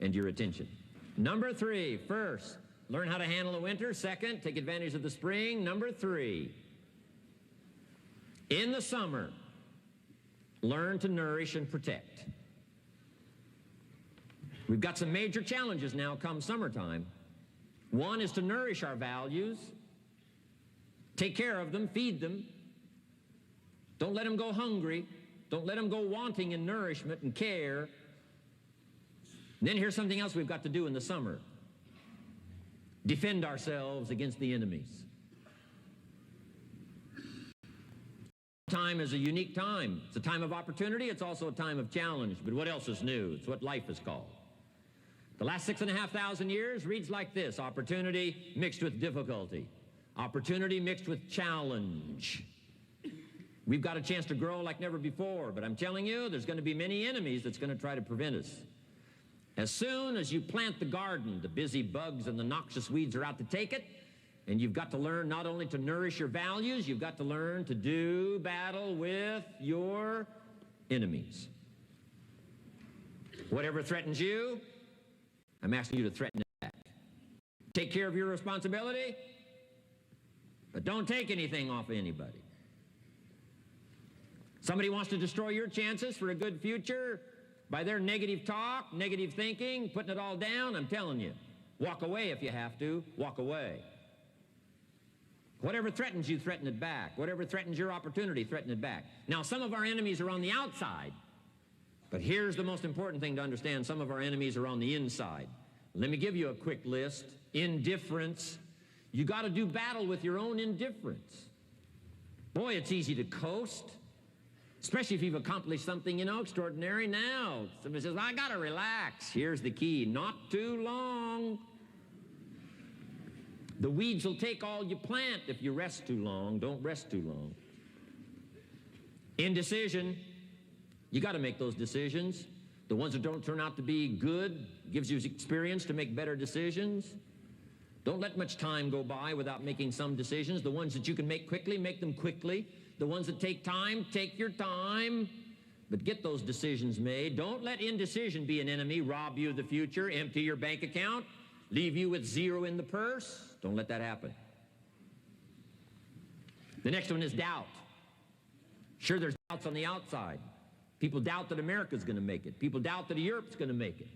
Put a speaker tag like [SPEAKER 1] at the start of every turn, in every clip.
[SPEAKER 1] and your attention. Number 3, first, learn how to handle the winter. Second, take advantage of the spring. Number 3, in the summer, learn to nourish and protect. We've got some major challenges now come summertime. One is to nourish our values, take care of them, feed them. Don't let them go hungry. Don't let them go wanting in nourishment and care. And then here's something else we've got to do in the summer. Defend ourselves against the enemies. Time is a unique time. It's a time of opportunity. It's also a time of challenge. But what else is new? It's what life is called. The last 6,500 years reads like this: opportunity mixed with difficulty. Opportunity mixed with challenge. We've got a chance to grow like never before, but I'm telling you, there's going to be many enemies that's going to try to prevent us. As soon as you plant the garden, the busy bugs and the noxious weeds are out to take it, and you've got to learn not only to nourish your values, you've got to learn to do battle with your enemies. Whatever threatens you, I'm asking you to threaten it back. Take care of your responsibility, but don't take anything off of anybody. Somebody wants to destroy your chances for a good future by their negative talk, negative thinking, putting it all down. I'm telling you, walk away if you have to. Walk away. Whatever threatens you, threaten it back. Whatever threatens your opportunity, threaten it back. Now, some of our enemies are on the outside, but here's the most important thing to understand. Some of our enemies are on the inside. Let me give you a quick list. Indifference. You got to do battle with your own indifference. Boy, it's easy to coast, especially if you've accomplished something, extraordinary. Now, somebody says, I got to relax. Here's the key: not too long. The weeds will take all you plant if you rest too long. Don't rest too long. Indecision. You got to make those decisions. The ones that don't turn out to be good gives you experience to make better decisions. Don't let much time go by without making some decisions. The ones that you can make quickly, make them quickly. The ones that take time, take your time, but get those decisions made. Don't let indecision be an enemy, rob you of the future, empty your bank account, leave you with zero in the purse. Don't let that happen. The next one is doubt. Sure, there's doubts on the outside. People doubt that America's going to make it. People doubt that Europe's going to make it.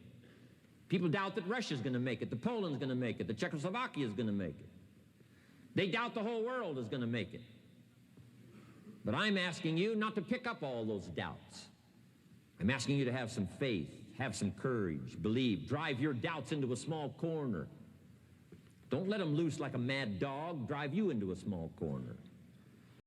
[SPEAKER 1] People doubt that Russia's going to make it, that Poland's going to make it, that Czechoslovakia is going to make it. They doubt the whole world is going to make it. But I'm asking you not to pick up all those doubts. I'm asking you to have some faith, have some courage, believe, drive your doubts into a small corner. Don't let them loose like a mad dog, drive you into a small corner.